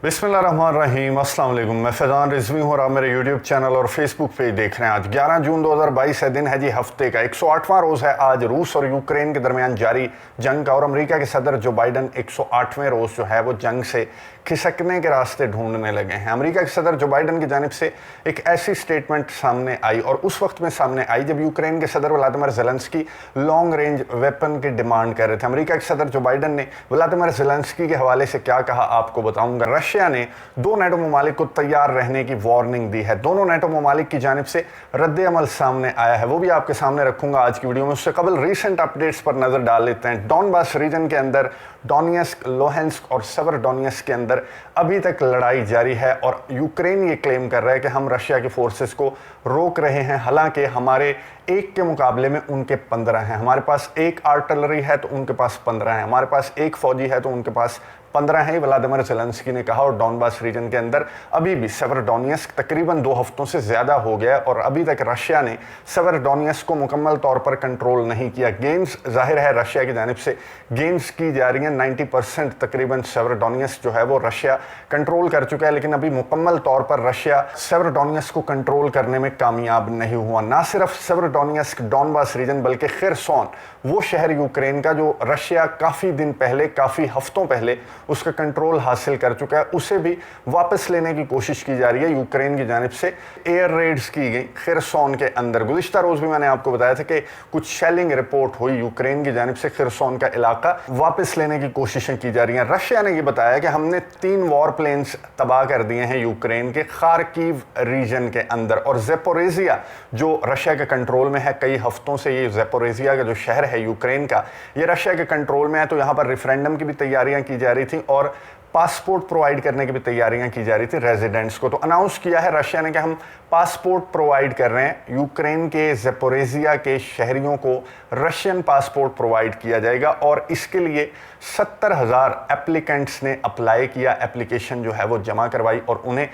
बिस्मिल्लाहिर्रहमानिर्रहीम, अस्सलाम वालेकुम। मैं फैज़ान रिजवी हूँ और आप मेरे यूट्यूब चैनल और फेसबुक पेज देख रहे हैं। आज 11 जून 2022 है, दिन है जी हफ्ते का 108वां रोज़ है आज रूस और यूक्रेन के दरमियान जारी जंग का। और अमेरिका के सदर जो बाइडन 108वें रोज़ जो है वो जंग से खिसकने के रास्ते ढूंढने लगे हैं। अमेरिका के सदर जो बाइडन की जानिब से एक ऐसी स्टेटमेंट सामने आई और उस वक्त में सामने आई जब यूक्रेन के सदर Vladimir Zelensky long range weapon की डिमांड कर रहे थे। अमेरिका के सदर जो बाइडन ने व्लादिमीर ज़ेलेंस्की के हवाले से क्या कहा आपको बताऊंगा। रशिया ने दो नेटो ममालिक को तैयार रहने की वार्निंग दी है। दोनों नेटो ममालिक की जानिब से रद्द अमल सामने आया है, वो भी आपके सामने रखूंगा आज की वीडियो में। उससे कबल रीसेंट अपडेट्स पर नजर डाल लेते हैं। डॉनबास रीजन के अंदर डोनेट्स्क, लुहांस्क और सेवरोडोनेट्स्क के अंदर अभी तक लड़ाई जारी है और यूक्रेन ये क्लेम कर रहा है कि हम रशिया के फोर्सेस को रोक रहे हैं। हालांकि हमारे एक के मुकाबले में उनके 15 हैं। हमारे पास एक आर्टिलरी है तो उनके पास 15 है, हमारे पास एक फौजी है तो उनके पास 15 है, व्लादिमीर ज़ेलेंस्की ने कहा। और डॉनबास रीजन के अंदर अभी भी सेवरोडोनेट्स्क तकरीबन 2 हफ्तों से ज़्यादा हो गया और अभी तक रशिया ने सेवरोडोनेट्स्क को मुकम्मल तौर पर कंट्रोल नहीं किया। गेम्स जाहिर है रशिया की जानिब से गेम्स की जा रही हैं। 90% तकरीबन सेवरोडोनेट्स्क जो है वो रशिया कंट्रोल कर चुका है, लेकिन अभी मुकम्मल तौर पर रशिया सेवरोडोनेट्स्क को कंट्रोल करने में कामयाब नहीं हुआ। ना सिर्फ सेवरोडोनेट्स्क, डॉनबास रीजन, बल्कि खिरसोन, वो शहर यूक्रेन का जो रशिया काफ़ी दिन पहले, काफ़ी हफ्तों पहले उसका कंट्रोल हासिल कर चुका है, उसे भी वापस लेने की कोशिश की जा रही है। यूक्रेन की जानिब से एयर रेड्स की गई खिरसोन के अंदर। गुज़िश्ता रोज़ भी मैंने आपको बताया था कि कुछ शेलिंग रिपोर्ट हुई यूक्रेन की जानिब से खिरसोन का इलाका वापस लेने की कोशिशें की जा रही हैं। रशिया ने यह बताया कि हमने 3 वॉर प्लेन्स तबाह कर दिए हैं यूक्रेन के खार्किव रीजन के अंदर। और ज़ेपोरेजिया जो रशिया के कंट्रोल में है, कई हफ्तों से ये ज़ेपोरेजिया का जो शहर है यूक्रेन का, ये रशिया के कंट्रोल में है। तो यहाँ पर रेफरेंडम की भी तैयारियां की जा रही थी और पासपोर्ट प्रोवाइड करने की भी तैयारियां की जा रही थी रेजिडेंट्स को। तो अनाउंस किया है रशिया ने कि हम पासपोर्ट प्रोवाइड कर रहे हैं। यूक्रेन के ज़ेपोरेजिया के शहरियों को रशियन पासपोर्ट प्रोवाइड किया जाएगा और इसके लिए 70,000 एप्लीकेंट्स ने अप्लाई किया, एप्लीकेशन जो है वो जमा करवाई और उन्हें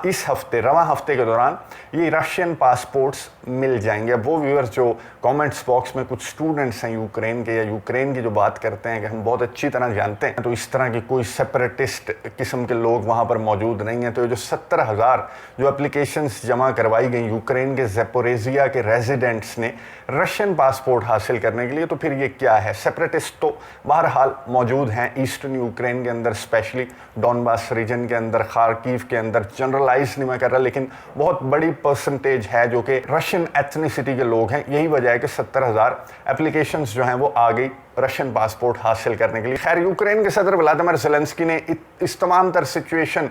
इस हफ्ते, रवां हफ्ते के दौरान ये रशियन पासपोर्ट्स मिल जाएंगे। वो व्यूअर्स जो कमेंट्स बॉक्स में कुछ स्टूडेंट्स हैं यूक्रेन के या यूक्रेन की जो बात करते हैं कि हम बहुत अच्छी तरह जानते हैं, तो इस तरह की कोई सेपरेटिस्ट किस्म के लोग वहाँ पर मौजूद नहीं हैं। तो ये जो 70,000 जो एप्लीकेशंस जमा करवाई गई यूक्रेन के ज़ेपोरेजिया के रेजिडेंट्स ने रशियन पासपोर्ट हासिल करने के लिए, तो फिर ये क्या है? सेपरेटिस्ट तो बहरहाल मौजूद हैं ईस्टर्न यूक्रेन के अंदर, स्पेशली डॉनबास रीजन के अंदर, खार्किव के अंदर। जनरलाइज नहीं मैं कर रहा, लेकिन बहुत बड़ी परसेंटेज है जो कि रशियन एथनिसिटी के लोग हैं। यही वजह है कि 70,000 एप्लीकेशंस जो हैं वो आ गई रशियन पासपोर्ट हासिल करने के लिए। खैर, यूक्रेन के सदर व्लादिमीर ज़ेलेंस्की ने इस तमाम तर सिचुएशन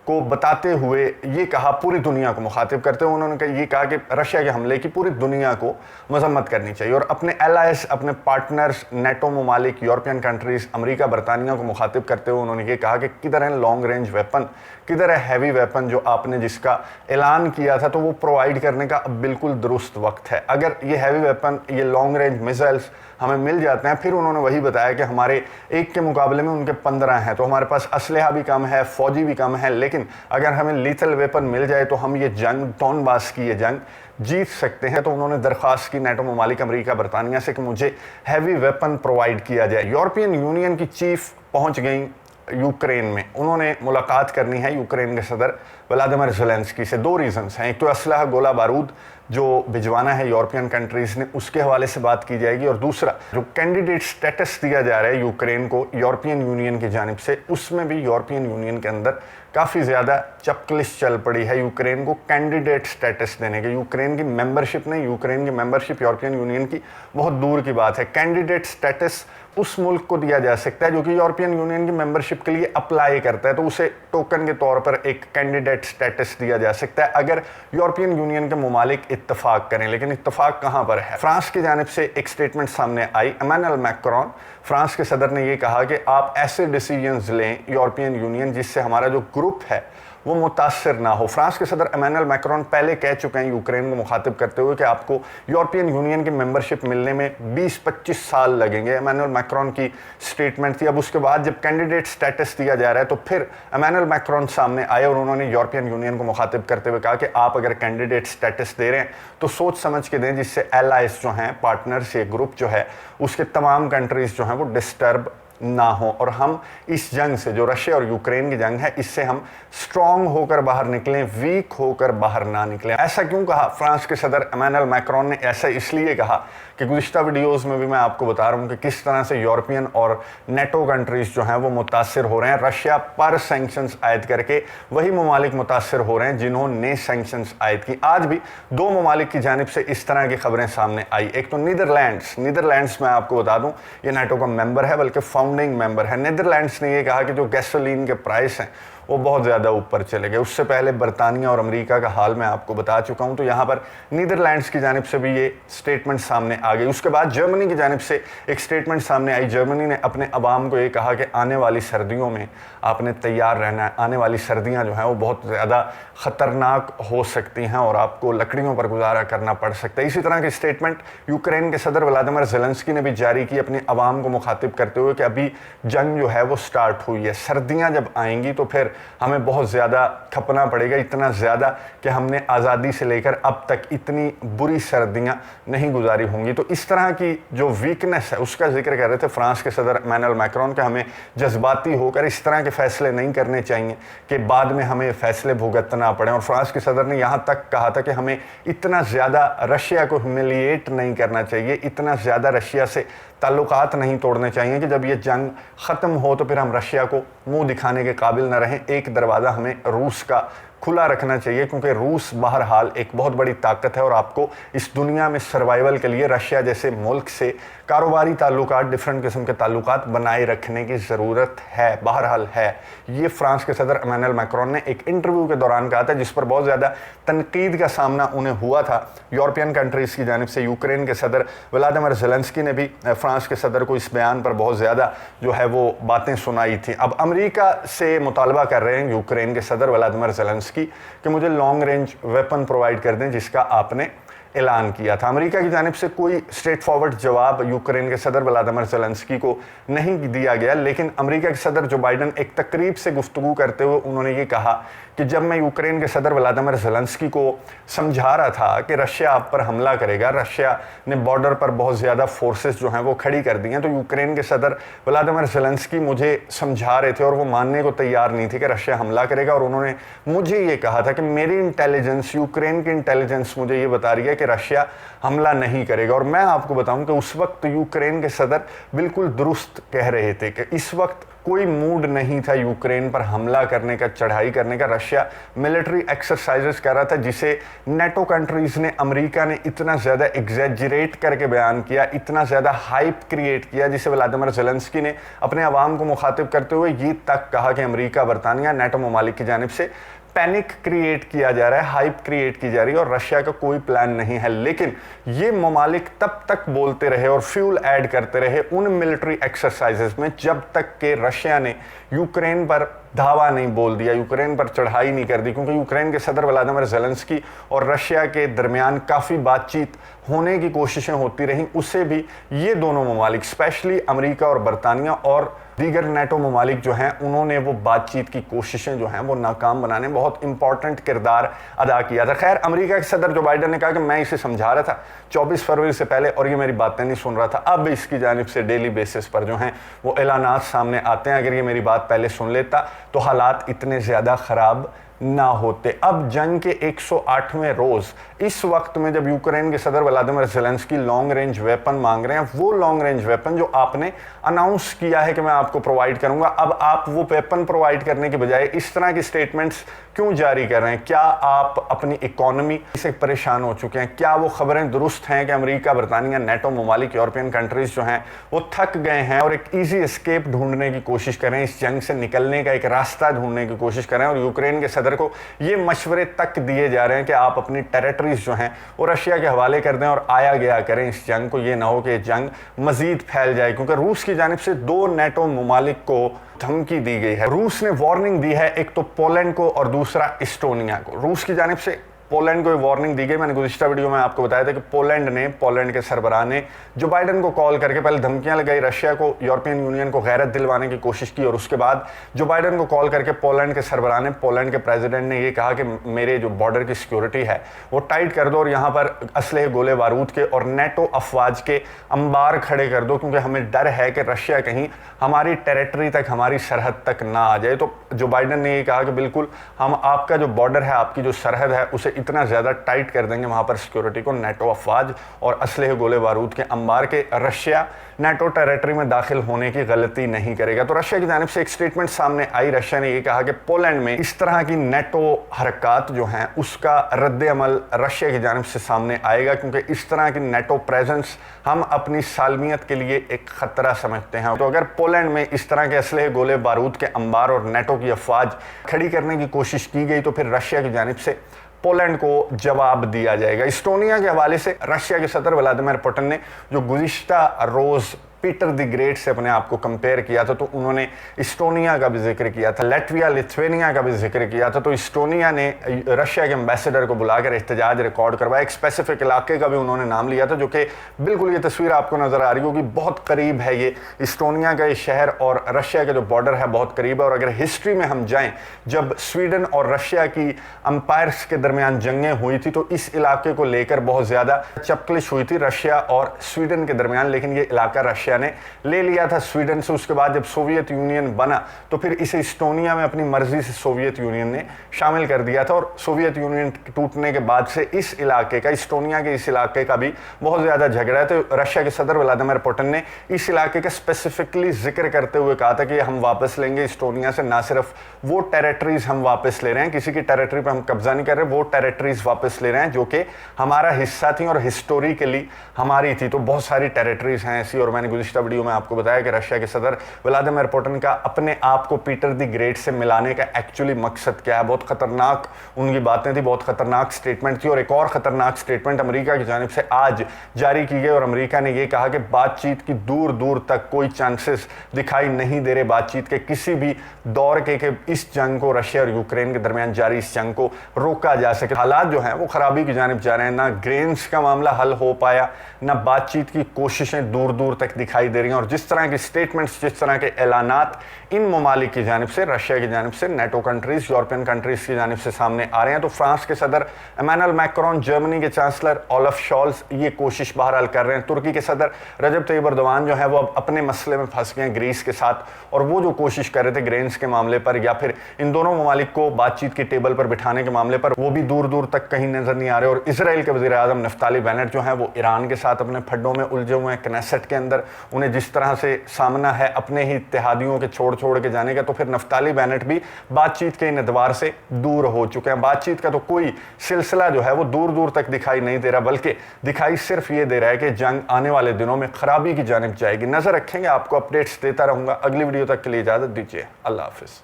को बताते हुए ये कहा, पूरी दुनिया को मुखातिब करते हुए उन्होंने ये कहा कि रशिया के हमले की पूरी दुनिया को मजम्मत करनी चाहिए और अपने एलाइज, अपने पार्टनर्स, नेटो ममालिक, यूरोपियन कंट्रीज़, अमेरिका, बरतानिया को मुखातिब करते हुए उन्होंने ये कहा कि किधर है लॉन्ग रेंज वेपन, किधर है हैवी वेपन जो आपने जिसका ऐलान किया था, तो वो प्रोवाइड करने का अब बिल्कुल दुरुस्त वक्त है। अगर ये हैवी वेपन, ये लॉन्ग रेंज मिसाइल्स हमें मिल जाते हैं, फिर उन्होंने वही बताया कि हमारे एक के मुकाबले में उनके 15 हैं, तो हमारे पास असलहा भी कम है, फौजी भी कम है, लेकिन अगर हमें लीथल वेपन मिल जाए तो हम ये जंग, डॉनबास की ये जंग जीत सकते हैं। तो उन्होंने दरख्वास्त की नेटो ममालिक अमेरिका, बरतानिया से कि मुझे हैवी वेपन प्रोवाइड किया जाए। यूरोपियन यूनियन की चीफ पहुंच गई यूक्रेन में, उन्होंने मुलाकात करनी है यूक्रेन के सदर व्लादिमीर ज़ेलेंस्की से। 2 रीज़न्स हैं, एक तो असलहा, गोला बारूद जो भिजवाना है यूरोपियन कंट्रीज़ ने, उसके हवाले से बात की जाएगी, और दूसरा जो कैंडिडेट स्टेटस दिया जा रहा है यूक्रेन को यूरोपियन यूनियन की जानिब से, उसमें भी यूरोपियन यूनियन के अंदर काफ़ी ज़्यादा चपकलिश चल पड़ी है यूक्रेन को कैंडिडेट स्टेटस देने के। यूक्रेन की मेंबरशिप नहीं, यूक्रेन की मेंबरशिप यूरोपियन यूनियन की बहुत दूर की बात है। कैंडिडेट स्टेटस उस मुल्क को दिया जा सकता है जो कि यूरोपियन यूनियन की मेंबरशिप के लिए अप्लाई करता है, तो उसे टोकन के तौर पर एक कैंडिडेट स्टेटस दिया जा सकता है अगर यूरोपियन यूनियन के ममालिक इत्तफाक करें। लेकिन इत्तफाक कहाँ पर है? फ्रांस की जानिब से एक स्टेटमेंट सामने आई। इमैनुअल मैक्रोन, फ्रांस के सदर ने यह कहा कि आप ऐसे डिसीजंस लें यूरोपियन यूनियन जिससे हमारा जो ग्रुप है वो मुतासर ना हो। फ्रांस के सदर इमैनुअल मैक्रोन पहले कह चुके हैं यूक्रेन को मुखातिब करते हुए कि आपको यूरोपियन यूनियन की मेंबरशिप मिलने में 20-25 साल लगेंगे। इमैनुअल मैक्रोन की स्टेटमेंट थी। अब उसके बाद जब कैंडिडेट स्टेटस दिया जा रहा है तो फिर इमैनुअल मैक्रोन सामने आए और उन्होंने यूरोपियन यूनियन को मुखातिब करते हुए कहा कि आप अगर कैंडिडेट स्टेटस दे रहे हैं तो सोच समझ के दें, जिससे एलाइज जो हैं, पार्टनर्स, ये ग्रुप जो है उसके तमाम कंट्रीज़ जो हैं वो डिस्टर्ब ना हो और हम इस जंग से, जो रशिया और यूक्रेन की जंग है, इससे हम स्ट्रांग होकर बाहर निकलें, वीक होकर बाहर ना निकलें। ऐसा क्यों कहा फ्रांस के सदर इमैनुअल मैक्रोन ने? ऐसा इसलिए कहा कि गुज़िश्ता वीडियोज़ में भी मैं आपको बता रहा हूँ कि किस तरह से यूरोपियन और नेटो कंट्रीज़ जो हैं वो मुतासिर हो रहे हैं। रशिया पर सैंक्शंस आयद करके वही ममालिक मुतासिर हो रहे हैं जिन्होंने सैंक्शंस आयद की। आज भी दो ममालिक की जानिब से इस तरह की खबरें सामने आई। एक तो नीदरलैंड्स मैं आपको बता दूं ये नेटो का मेंबर है, बल्कि फाउंडिंग मेंबर है। नीदरलैंड्स ने ये कहा कि जो गैसोलीन के प्राइस हैं वो बहुत ज़्यादा ऊपर चले गए। उससे पहले बरतानिया और अमेरिका का हाल मैं आपको बता चुका हूँ, तो यहाँ पर नीदरलैंड्स की जानिब से भी ये स्टेटमेंट सामने आ गई। उसके बाद जर्मनी की जानिब से एक स्टेटमेंट सामने आई। जर्मनी ने अपने अवाम को ये कहा कि आने वाली सर्दियों में आपने तैयार रहना है। आने वाली सर्दियाँ जो हैं वो बहुत ज़्यादा ख़तरनाक हो सकती हैं और आपको लकड़ियों पर गुजारा करना पड़ सकता है। इसी तरह की स्टेटमेंट यूक्रेन के सदर व्लादिमीर ज़ेलेंस्की ने भी जारी की, अपने अवाम को मुखातिब करते हुए कि अभी जंग जो है वो स्टार्ट हुई है, सर्दियाँ जब आएंगी तो फिर हमें बहुत ज़्यादा खपना पड़ेगा, इतना ज़्यादा कि हमने आज़ादी से लेकर अब तक इतनी बुरी सर्दियाँ नहीं गुजारी होंगी। तो इस तरह की जो वीकनेस है उसका जिक्र कर रहे थे फ्रांस के सदर इमैनुअल मैक्रोन के। हमें जज्बाती होकर इस तरह के फैसले नहीं करने चाहिए कि बाद में हमें फैसले भुगतना पड़े। और फ्रांस के सदर ने यहाँ तक कहा था कि हमें इतना ज़्यादा रशिया को ह्यूमिलिएट नहीं करना चाहिए, इतना ज़्यादा रशिया से ताल्लुकात नहीं तोड़ने चाहिए कि जब ये जंग ख़त्म हो तो फिर हम रशिया को मुंह दिखाने के काबिल न रहें। एक दरवाज़ा हमें रूस का खुला रखना चाहिए, क्योंकि रूस बहरहाल एक बहुत बड़ी ताकत है और आपको इस दुनिया में सर्वाइवल के लिए रशिया जैसे मुल्क से कारोबारी ताल्लुकात, डिफरेंट किस्म के ताल्लुकात बनाए रखने की ज़रूरत है, बहरहाल है। ये फ्रांस के सदर इमैनुअल मैक्रोन ने एक इंटरव्यू के दौरान कहा था, जिस पर बहुत ज़्यादा तनकीद का सामना उन्हें हुआ था यूरोपियन कंट्रीज़ की जानिब से। यूक्रेन के सदर व्लादिमीर ज़ेलेंस्की ने भी फ्रांस के सदर को इस बयान पर बहुत ज़्यादा जो है वो बातें सुनाई थी। अब अमेरिका से मुतालबा कर रहे हैं यूक्रेन के सदर व्लादिमीर ज़ेलेंस्की कि मुझे लॉन्ग रेंज वेपन प्रोवाइड कर दें, जिसका आपने ऐलान किया था। अमेरिका की जानिब से कोई स्ट्रेट फॉरवर्ड जवाब यूक्रेन के सदर व्लादिमीर ज़ेलेंस्की को नहीं दिया गया, लेकिन अमेरिका के सदर जो बाइडन एक तकरीब से गुफ्तगू करते हुए उन्होंने ये कहा कि जब मैं यूक्रेन के सदर व्लादिमीर ज़ेलेंस्की को समझा रहा था कि रशिया आप पर हमला करेगा, रशिया ने बॉर्डर पर बहुत ज़्यादा फोर्सेस जो हैं वो खड़ी कर दी हैं, तो यूक्रेन के सदर व्लादिमीर ज़ेलेंस्की मुझे समझा रहे थे और वो मानने को तैयार नहीं थे कि रशिया हमला करेगा। और उन्होंने मुझे ये कहा था कि मेरी इंटेलिजेंस, यूक्रेन की इंटेलिजेंस मुझे ये बता रही है कि रशिया हमला नहीं करेगा। और मैं आपको बताऊं कि उस वक्त यूक्रेन के सदर बिल्कुल दुरुस्त कह रहे थे कि इस वक्त कोई मूड नहीं था यूक्रेन पर हमला करने का, चढ़ाई करने का। रशिया मिलिट्री एक्सरसाइजेस कर रहा था, जिसे नेटो कंट्रीज़ ने, अमेरिका ने इतना ज़्यादा एग्जैजरेट करके बयान किया, इतना ज़्यादा हाइप क्रिएट किया, जिसे व्लादिमीर ज़ेलेंस्की ने अपने अवाम को मुखातिब करते हुए ये तक कहा कि अमेरिका, बरतानिया, नेटो ममालिक की जानिब से पैनिक क्रिएट किया जा रहा है, हाइप क्रिएट की जा रही है और रशिया का कोई प्लान नहीं है। लेकिन ये ममालिक तब तक बोलते रहे और फ्यूल ऐड करते रहे उन मिलिट्री एक्सरसाइजेस में जब तक कि रशिया ने यूक्रेन पर धावा नहीं बोल दिया, यूक्रेन पर चढ़ाई नहीं कर दी। क्योंकि यूक्रेन के सदर व्लादिमीर ज़ेलेंस्की और रशिया के दरमियान काफ़ी बातचीत होने की कोशिशें होती रहीं, उससे भी ये दोनों ममालिक, स्पेशली अमेरिका और बरतानिया और दीगर नेटो ममालिक जो हैं, उन्होंने वो बातचीत की कोशिशें जो हैं वो नाकाम बनाने में बहुत इंपॉर्टेंट किरदार अदा किया था। खैर, अमेरिका के सदर जो बाइडन ने कहा कि मैं इसे समझा रहा था 24 फरवरी से पहले और ये मेरी बातें नहीं सुन रहा था। अब इसकी जानिब से डेली बेसिस पर जो हैं वो ऐलानात सामने आते हैं। अगर ये मेरी बात पहले सुन लेता तो हालात इतने ज़्यादा ख़राब ना होते। अब जंग के 108वें रोज़, इस वक्त में जब यूक्रेन के सदर Vladimir Zelensky long range weapon मांग रहे हैं, वो लॉन्ग रेंज वेपन जो आपने अनाउंस किया है कि मैं आपको प्रोवाइड करूंगा, अब आप वो वेपन प्रोवाइड करने के बजाय इस तरह की स्टेटमेंट्स क्यों जारी कर रहे हैं? क्या आप अपनी इकोनॉमी से परेशान हो चुके हैं? क्या वो खबरें दुरुस्त हैं कि अमेरिका, बरतानिया, नेटो ममालिक, यूरोपियन कंट्रीज़ जो हैं वो थक गए हैं और एक ईजी एस्केप ढूंढने की कोशिश करें, इस जंग से निकलने का एक रास्ता ढूंढने की कोशिश करें? और यूक्रेन के सदर को ये मशवरे तक दिए जा रहे हैं कि आप अपनी टेरिटरीज जो हैं वो रशिया के हवाले कर दें और आया गया करें इस जंग को। ये ना हो कि जंग मजीद फैल जाए, क्योंकि रूस की जानिब से 2 नेटो ममालिक को धमकी दी गई है। रूस ने वार्निंग दी है, एक तो पोलैंड को और दूसरा इस्टोनिया को। रूस की जानिब से पोलैंड को वार्निंग दी गई। मैंने गुज़िश्ता वीडियो में आपको बताया था कि पोलैंड के सरबराह ने जो बाइडन को कॉल करके पहले धमकियां लगाई, रशिया को, यूरोपियन यूनियन को गैरत दिलवाने की कोशिश की, और उसके बाद जो बाइडन को कॉल करके पोलैंड के सरबराह ने, पोलैंड के प्रेसिडेंट ने ये कहा कि मेरे जो बॉर्डर की सिक्योरिटी है वो टाइट कर दो और यहाँ पर असलहे, गोले बारूद के और नेटो अफवाज के अंबार खड़े कर दो, क्योंकि हमें डर है कि रशिया कहीं हमारी टेरिटरी तक, हमारी सरहद तक ना आ जाए। तो जो बाइडन ने ये कहा कि बिल्कुल हम आपका जो बॉर्डर है, आपकी जो सरहद है, उसे इतना ज़्यादा टाइट कर देंगे वहाँ पर सिक्योरिटी को, नेटो अफवाज और असलहे, गोले बारूद के अंबार के, रशिया नेटो टेरिटरी में दाखिल होने की गलती नहीं करेगा। तो रशिया की जानिब से एक स्टेटमेंट सामने आई। रशिया ने ये कहा कि पोलैंड में इस तरह की नेटो हरकत जो हैं उसका रद्द अमल रशिया की जानिब से सामने आएगा, क्योंकि इस तरह की नेटो प्रेजेंस हम अपनी सालमियत के लिए एक ख़तरा समझते हैं। तो अगर पोलैंड में इस तरह के असलहे, गोले बारूद के अंबार और नेटो की अफवाज खड़ी करने की कोशिश की गई तो फिर रशिया की जानिब से पोलैंड को जवाब दिया जाएगा। इस्टोनिया के हवाले से रशिया के सदर व्लादिमीर पुतिन ने जो गुज़िश्ता रोज़ पीटर द ग्रेट से अपने आप को कंपेयर किया था, तो उन्होंने इस्टोनिया का भी जिक्र किया था, लैटविया, लिथुआनिया का भी जिक्र किया था। तो इस्टोनिया ने रशिया के एम्बेसडर को बुलाकर एहतजाज रिकॉर्ड करवाया। एक स्पेसिफिक इलाके का भी उन्होंने नाम लिया था, जो कि बिल्कुल ये तस्वीर आपको नज़र आ रही होगी, बहुत करीब है ये इस्टोनिया का ये शहर और रशिया का जो बॉर्डर है बहुत करीब है। और अगर हिस्ट्री में हम जाएँ, जब स्वीडन और रशिया की अंपायर्स के दरमियान जंगें हुई थी तो इस इलाके को लेकर बहुत ज़्यादा चपकलिश हुई थी रशिया और स्वीडन के दरमियान, लेकिन ये इलाका रशिया ने ले लिया था स्वीडन से। उसके बाद जब सोवियत यूनियन बना तो फिर इसे इस्टोनिया में अपनी मर्जी से सोवियत यूनियन ने शामिल कर दिया था, और सोवियत यूनियन टूटने के बाद से इस इलाके का, इस्टोनिया के इस इलाके का भी बहुत ज़्यादा झगड़ा है। तो रशिया के सदर व्लादिमीर पुतिन ने इस इलाके का स्पेसिफिकली जिक्र करते हुए कहा था कि हम वापस लेंगे इस्टोनिया से, ना सिर्फ वो टेरिटरीज हम वापस ले रहे हैं, किसी की टेरिटरी पर हम कब्जा नहीं कर रहे, वो टेरिटरीज वापस ले रहे हैं जो कि हमारा हिस्सा थी और हिस्टोरिकली हमारी थी। तो बहुत सारी टेरिटरीज हैं ऐसी, और मैंने गुज़िश्ता वीडियो में आपको बताया कि रशिया के सदर व्लादिमीर पुतिन का अपने आप को पीटर द ग्रेट से मिलाने का एक्चुअली मकसद क्या है। बहुत खतरनाक उनकी बातें थी, बहुत खतरनाक स्टेटमेंट थी। और एक और खतरनाक स्टेटमेंट अमेरिका की जानिब से आज जारी की गई, और अमेरिका ने यह कहा कि बातचीत की दूर दूर तक कोई चांसेस दिखाई नहीं दे रहे बातचीत के किसी भी दौर के, कि इस जंग को, रशिया और यूक्रेन के दरमियान जारी इस जंग को रोका जा सके। हालात जो हैं वो खराबी की जानिब जा रहे हैं, ना ग्रेन्स का मामला हल हो पाया, ना बातचीत की कोशिशें दूर दूर तक दिखाई दे रही हैं। और जिस तरह की स्टेटमेंट्स, जिस तरह के ऐलानात इन ममालिक की जानिब से, रशिया की जानिब से, नेटो कंट्रीज, यूरोपियन कंट्रीज की जानिब से सामने आ रहे हैं, तो फ्रांस के सदर इमैनुअल मैक्रोन, जर्मनी के चांसलर ओलाफ शॉल्ज ये कोशिश बहरहाल कर रहे हैं। तुर्की के सदर रजब तैयब एर्दोगान जो है वो अब अपने मसले में फंस गए हैं ग्रीस के साथ, और वो जो कोशिश कर रहे थे ग्रेन्स के मामले पर या फिर इन दोनों ममालिक को बातचीत की टेबल पर बिठाने के मामले पर, वो भी दूर दूर तक कहीं नजर नहीं आ रहे। और इसराइल के वज़ीर आज़म नफ्ताली बेनेट जो है वो ईरान के साथ अपने फड्डों में उलझे हुए हैं कनेसेट के अंदर। उन्हें जिस तरह से सामना है अपने ही इत्तेहादियों के छोड़ के जाने का, तो फिर नफ्ताली बेनेट भी बातचीत के इन एतबार से दूर हो चुके हैं। बातचीत का तो कोई सिलसिला जो है वो दूर दूर तक दिखाई नहीं दे रहा, बल्कि दिखाई सिर्फ ये दे रहा है कि जंग आने वाले दिनों में खराबी की जानिब जाएगी। नजर रखेंगे, आपको अपडेट्स देता रहूंगा। अगली वीडियो तक के लिए इजाजत दीजिए। अल्लाह हाफिज।